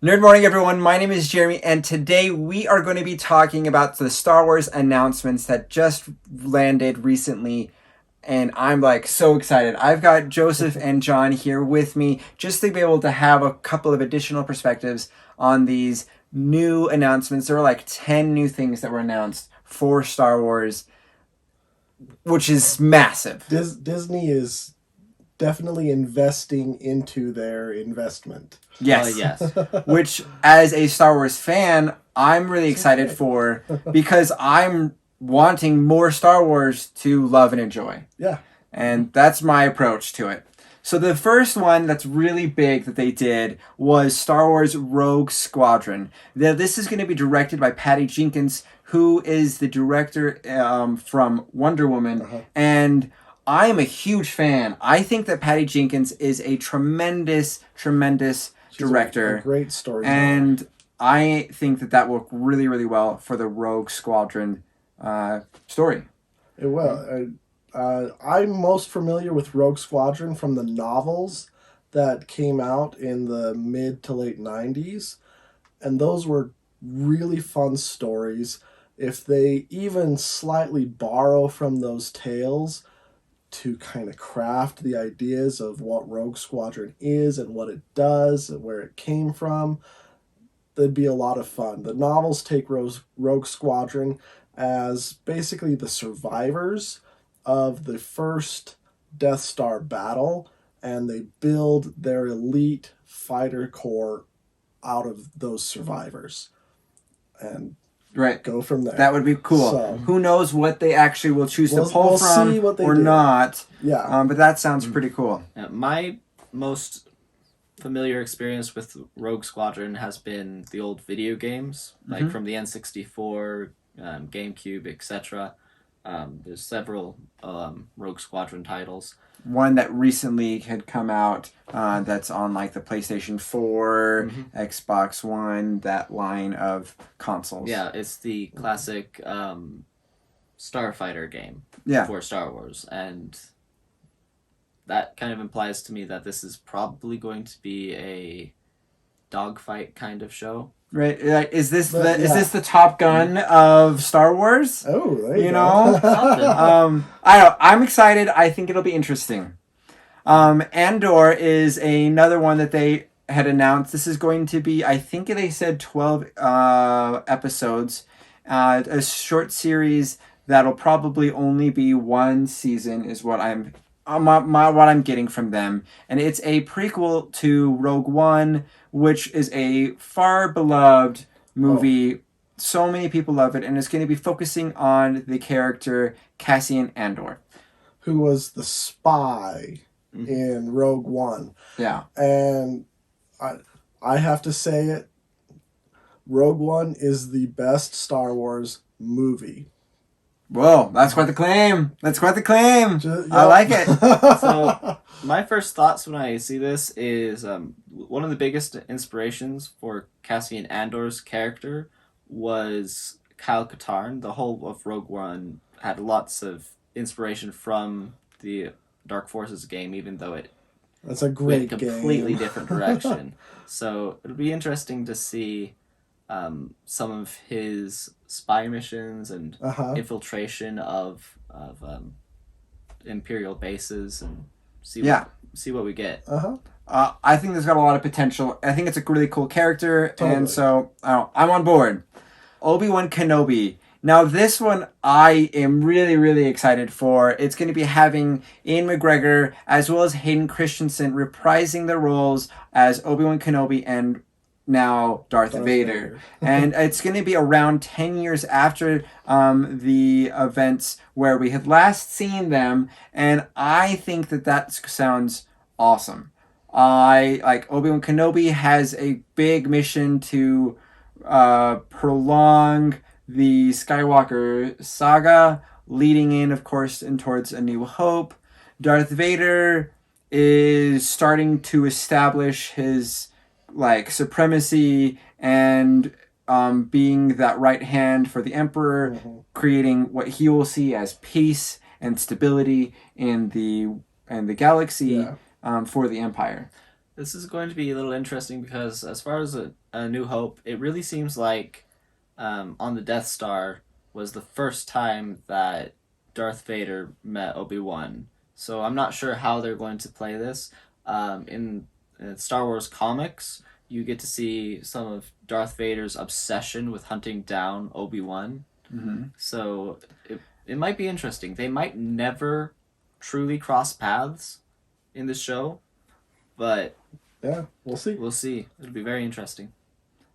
Nerd morning, everyone. My name is Jeremy, and today we are going to be talking about the Star Wars announcements that just landed recently. And I'm like so excited. I've got Joseph and John here with me just to be able to have a couple of additional perspectives on these new announcements. There were like 10 new things that were announced for Star Wars, which is massive. Disney is definitely investing into their investment. Yes. Yes. Which, as a Star Wars fan, I'm really excited for because I'm wanting more Star Wars to love and enjoy. Yeah. And that's my approach to it. So the first one that's really big that they did was Star Wars Rogue Squadron. Now, this is going to be directed by Patty Jenkins, who is the director from Wonder Woman. And I am a huge fan. I think that Patty Jenkins is a tremendous director. A great story. And I think that will work really, really well for the Rogue Squadron story. It will. I'm most familiar with Rogue Squadron from the novels that came out in the mid to late 90s. And those were really fun stories. If they even slightly borrow from those tales to kind of craft the ideas of what Rogue Squadron is and what it does and where it came from, that'd be a lot of fun. The novels take Rogue Squadron as basically the survivors of the first Death Star battle, and they build their elite fighter corps out of those survivors. And right. Go from there. That would be cool. So, who knows what they actually will choose to pull from or not. Yeah. But that sounds pretty cool. My most familiar experience with Rogue Squadron has been the old video games, like from the N64, GameCube, etc. There's several Rogue Squadron titles. One that recently had come out that's on like the PlayStation 4, Xbox One, that line of consoles. Yeah, it's the classic Starfighter game for Star Wars. And that kind of implies to me that this is probably going to be a dogfight kind of show. Right, like is this the Top Gun of Star Wars? Oh, there you know. I don't know. I'm excited. I think it'll be interesting. Andor is another one that they had announced. This is going to be, I think they said 12 episodes, a short series that'll probably only be one season, is what I'm what I'm getting from them, and it's a prequel to Rogue One, which is a far beloved movie. So many people love it, and it's going to be focusing on the character Cassian Andor, who was the spy in Rogue One. Yeah, and I have to say it. Rogue One is the best Star Wars movie. Whoa, that's quite the claim. I like it. So, my first thoughts when I see this is one of the biggest inspirations for Cassian Andor's character was Kyle Katarn. The whole of Rogue One had lots of inspiration from the Dark Forces game, even though it that's a great went completely different direction. So it'll be interesting to see some of his spy missions and infiltration of Imperial bases and see what we get. I think this got a lot of potential. I think it's a really cool character, and so I'm on board. Obi-Wan Kenobi. Now, this one I am really, really excited for. It's going to be having Ian McGregor as well as Hayden Christensen reprising their roles as Obi-Wan Kenobi and now Darth Vader. And it's going to be around 10 years after the events where we had last seen them, and I think that sounds awesome. Obi-Wan Kenobi has a big mission to prolong the Skywalker saga, leading in, of course, and towards A New Hope. Darth Vader is starting to establish his supremacy and being that right hand for the Emperor, creating what he will see as peace and stability in the galaxy for the Empire. This is going to be a little interesting because as far as A New Hope, it really seems like on the Death Star was the first time that Darth Vader met Obi-Wan. So I'm not sure how they're going to play this. In Star Wars comics, you get to see some of Darth Vader's obsession with hunting down Obi-Wan. Mm-hmm. So it might be interesting. They might never truly cross paths in the show, but Yeah, we'll see. we'll see. It'll be very interesting.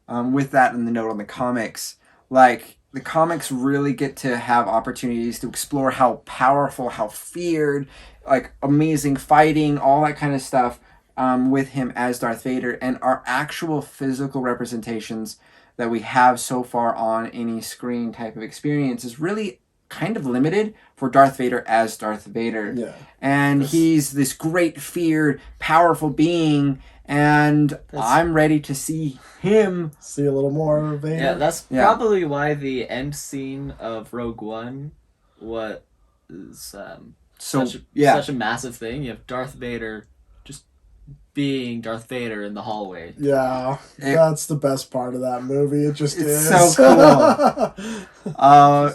With that and the note on the comics, like the comics really get to have opportunities to explore how powerful, how feared, like amazing fighting, all that kind of stuff with him as Darth Vader, and our actual physical representations that we have so far on any screen type of experience is really kind of limited for Darth Vader as Darth Vader. Yeah. And he's this great, feared, powerful being, and I'm ready to see him. See a little more Vader. Yeah, that's probably why the end scene of Rogue One was such a massive thing. You have Darth Vader just being Darth Vader in the hallway. Yeah, that's the best part of that movie. It just is. So cool.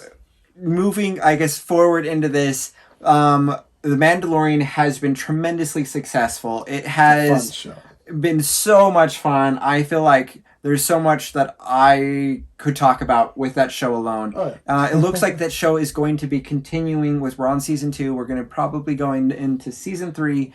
Moving, I guess, forward into this, The Mandalorian has been tremendously successful. It has been so much fun. I feel like there's so much that I could talk about with that show alone. Oh, yeah. It looks like that show is going to be continuing we're on season 2. We're going to probably go into season 3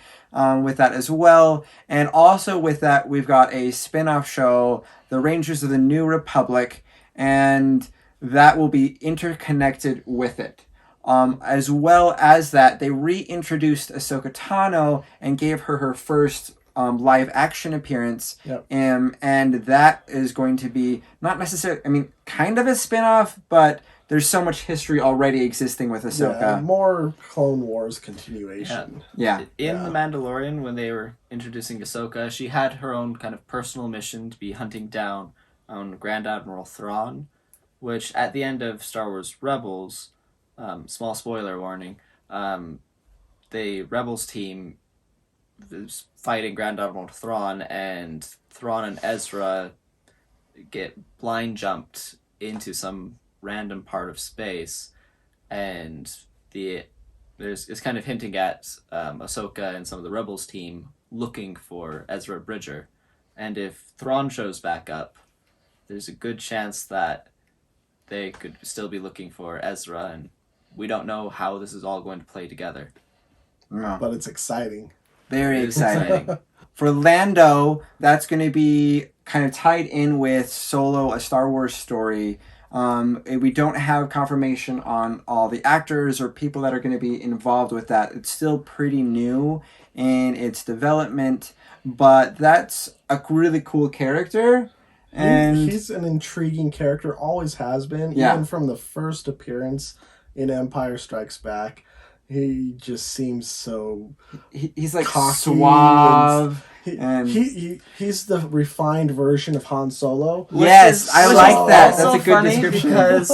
with that as well. And also with that, we've got a spin-off show, The Rangers of the New Republic, and that will be interconnected with it. As well as that, they reintroduced Ahsoka Tano and gave her first live action appearance. Yep. And that is going to be not necessarily, kind of a spin-off, but there's so much history already existing with Ahsoka. Yeah, more Clone Wars continuation. Yeah. In The Mandalorian, when they were introducing Ahsoka, she had her own kind of personal mission to be hunting down Grand Admiral Thrawn, which at the end of Star Wars Rebels, small spoiler warning, the Rebels team is fighting Grand Admiral Thrawn, and Thrawn and Ezra get blind jumped into some random part of space, and it's kind of hinting at Ahsoka and some of the Rebels team looking for Ezra Bridger, and if Thrawn shows back up, there's a good chance that they could still be looking for Ezra, and we don't know how this is all going to play together. No. But it's exciting. Very exciting. For Lando, that's going to be kind of tied in with Solo, a Star Wars story. We don't have confirmation on all the actors or people that are going to be involved with that. It's still pretty new in its development, but that's a really cool character. And he's an intriguing character, always has been, even from the first appearance in Empire Strikes Back. He just seems so he's like cocky suave. He's the refined version of Han Solo. Yes, I like that. That's a good funny description. Because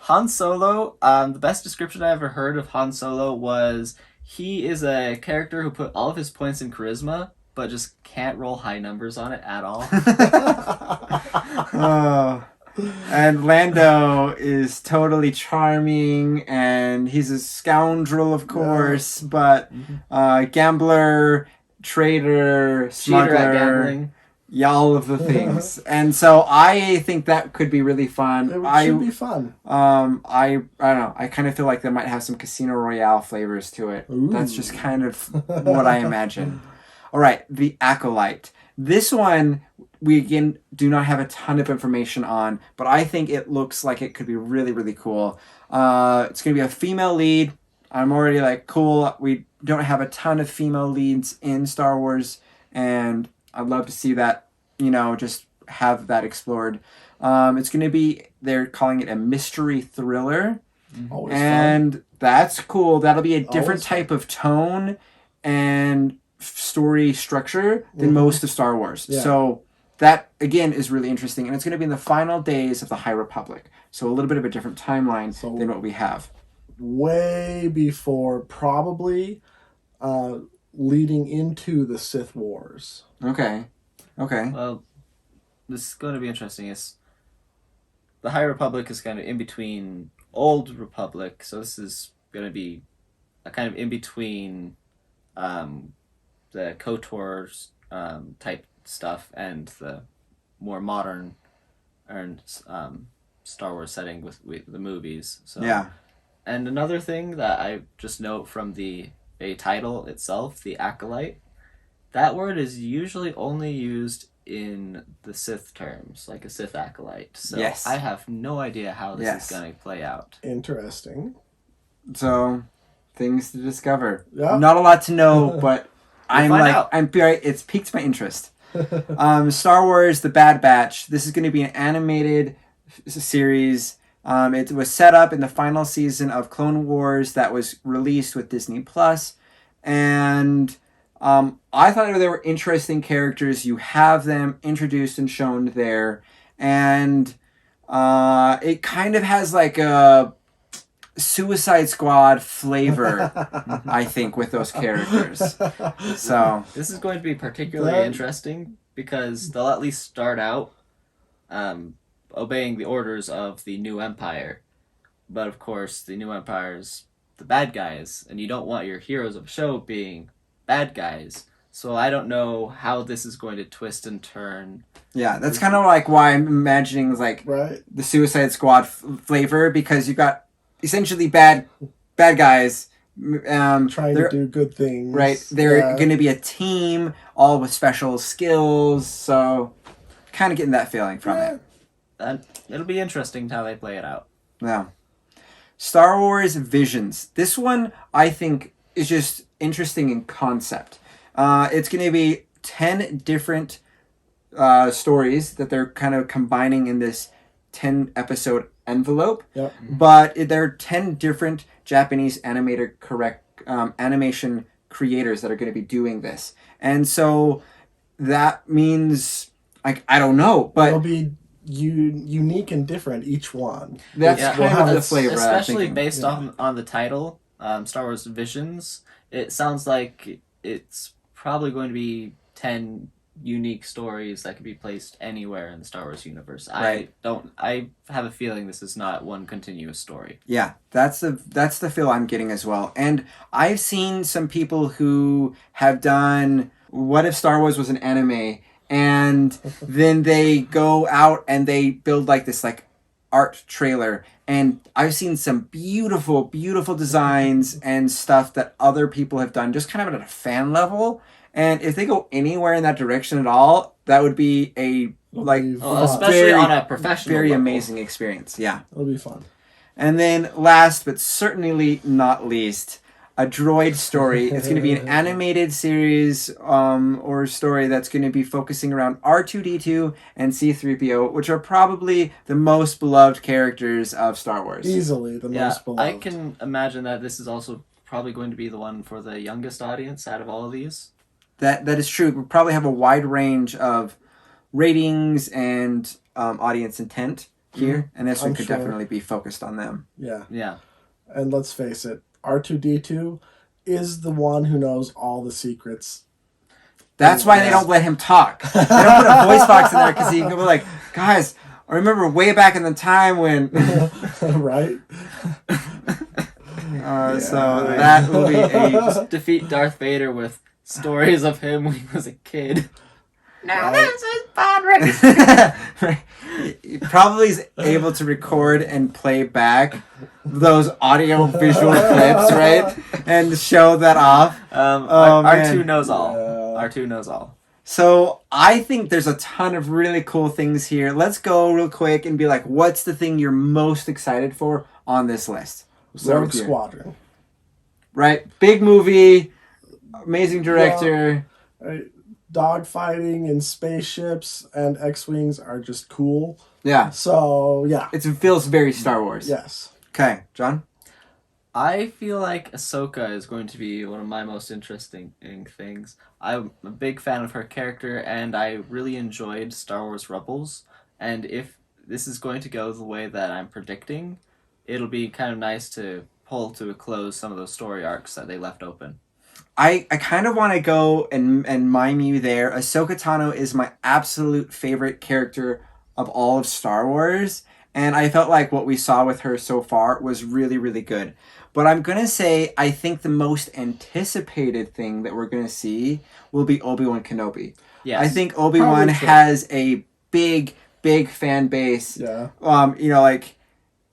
Han Solo, the best description I ever heard of Han Solo was he is a character who put all of his points in charisma, but just can't roll high numbers on it at all. And Lando is totally charming, and he's a scoundrel, of course, but gambler, traitor, smuggler, cheater at gambling. Yeah, all of the things. And so I think that could be really fun. It should be fun. I don't know. I kind of feel like they might have some Casino Royale flavors to it. Ooh. That's just kind of what I imagine. All right, The Acolyte. This one, we again do not have a ton of information on, but I think it looks like it could be really, really cool. It's going to be a female lead. I'm already like, cool. We don't have a ton of female leads in Star Wars, and I'd love to see that, just have that explored. It's going to be, they're calling it a mystery thriller. Always and fun. That's cool. That'll be a different Always type of tone and story structure than most of Star Wars. Yeah. So that, again, is really interesting. And it's going to be in the final days of the High Republic. So a little bit of a different timeline than what we have. Way before, probably, leading into the Sith Wars. Okay. Well, this is going to be interesting. Is the High Republic is kind of in between Old Republic, so this is going to be a kind of in between the KOTOR type stuff and the more modern and Star Wars setting with the movies. So Yeah. And another thing that I just note from the title itself, the acolyte, that word is usually only used in the Sith terms, like a Sith acolyte. So Yes. I have no idea how this Yes. is going to play out. Interesting. So, things to discover. Yeah. Not a lot to know, but I'm find like, out. it's piqued my interest. Star Wars: The Bad Batch. This is going to be an animated series. It was set up in the final season of Clone Wars that was released with Disney Plus, and I thought they were interesting characters. You have them introduced and shown there, and it kind of has like a Suicide Squad flavor, I think, with those characters. So This is going to be particularly interesting because they'll at least start out obeying the orders of the new Empire. But of course, the new Empire's the bad guys, and you don't want your heroes of a show being bad guys. So I don't know how this is going to twist and turn. yeah, that's kind of like why I'm imagining like Right. the Suicide Squad flavor, because you got essentially bad guys. Trying to they're- do good things. Right, they're Yeah. going to be a team, all with special skills. So, kind of getting that feeling from it. And it'll be interesting how they play it out. Yeah. Star Wars Visions. This one, I think, is just interesting in concept. It's going to be 10 different stories that they're kind of combining in this 10-episode envelope. Yep. But there are 10 different Japanese animation creators that are going to be doing this. And so that means, like, I don't know, but It'll be unique and different, each one. that's Yeah, kind of the it's flavor. I'm especially thinking. based Yeah. on the title, Star Wars Visions. It sounds like it's probably going to be 10 unique stories that could be placed anywhere in the Star Wars universe. Right. I have a feeling this is not one continuous story. Yeah, that's the feel I'm getting as well. And I've seen some people who have done what if Star Wars was an anime, and then they go out and they build like this like art trailer, and I've seen some beautiful designs and stuff that other people have done just kind of at a fan level. And if they go anywhere in that direction at all, that would be a like Fun. Especially very, on a professional very level. amazing experience. Yeah. It'll be fun. And then last but certainly not least, a droid story. It's going to be an animated series or story that's going to be focusing around R2-D2 and C-3PO, which are probably the most beloved characters of Star Wars. Easily the Yeah, most beloved. I can imagine that this is also probably going to be the one for the youngest audience out of all of these. That is true. We'll probably have a wide range of ratings and audience intent here, and this one I'm could sure. definitely be focused on them. Yeah. Yeah. And let's face it, R2-D2 is the one who knows all the secrets. That's why they don't let him talk. They don't put a voice box in there because he can be like, guys, I remember way back in the time when... Right? So that will be a... Just defeat Darth Vader with stories of him when he was a kid. Now this is pod race. He probably is able to record and play back those audio visual clips, right? And show that off. R2 man. knows all. Yeah. R2 knows all. So I think there's a ton of really cool things here. Let's go real quick and be like, what's the thing you're most excited for on this list? We'll start Rogue with you. Squadron. Right? Big movie, amazing director. Dogfighting in spaceships and X-Wings are just cool. Yeah. So, yeah. It feels very Star Wars. Yes. Okay, John? I feel like Ahsoka is going to be one of my most interesting things. I'm a big fan of her character, and I really enjoyed Star Wars Rebels. And if this is going to go the way that I'm predicting, it'll be kind of nice to pull to a close some of those story arcs that they left open. I kind of want to go and mime you there. Ahsoka Tano is my absolute favorite character of all of Star Wars, and I felt like what we saw with her so far was really, really good. But I'm gonna say I think the most anticipated thing that we're gonna see will be Obi-Wan Kenobi. Yes. I think Obi-Wan Probably so. has a big, big fan base. Yeah. You know, like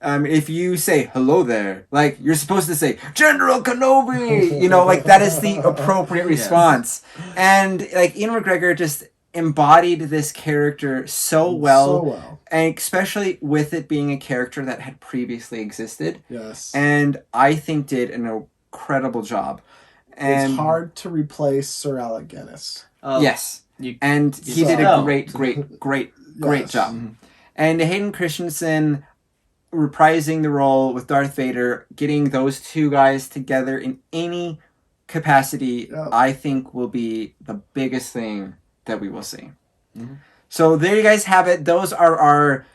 if you say hello there, like you're supposed to say General Kenobi, you know, like that is the appropriate response. And like Ian McGregor just embodied this character so well, So well. and especially with it being a character that had previously existed, Yes. and I think did an incredible job. And It's hard to replace Sir Alec Guinness. yes, You- and he you did a know. great Yes. job. And Hayden Christensen reprising the role with Darth Vader, getting those two guys together in any capacity, Yeah. I think will be the biggest thing that we will see. Mhm. So there you guys have it. Those are our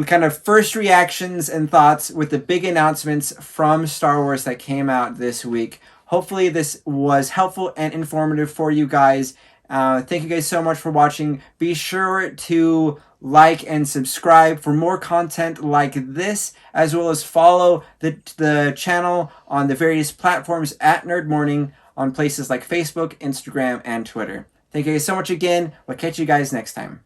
kind of first reactions and thoughts with the big announcements from Star Wars that came out this week. Hopefully this was helpful and informative for you guys. Thank you guys so much for watching. Be sure to like and subscribe for more content like this, as well as follow the channel on the various platforms at Nerd Morning on places like Facebook, Instagram, and Twitter. Thank you guys so much again. We'll catch you guys next time.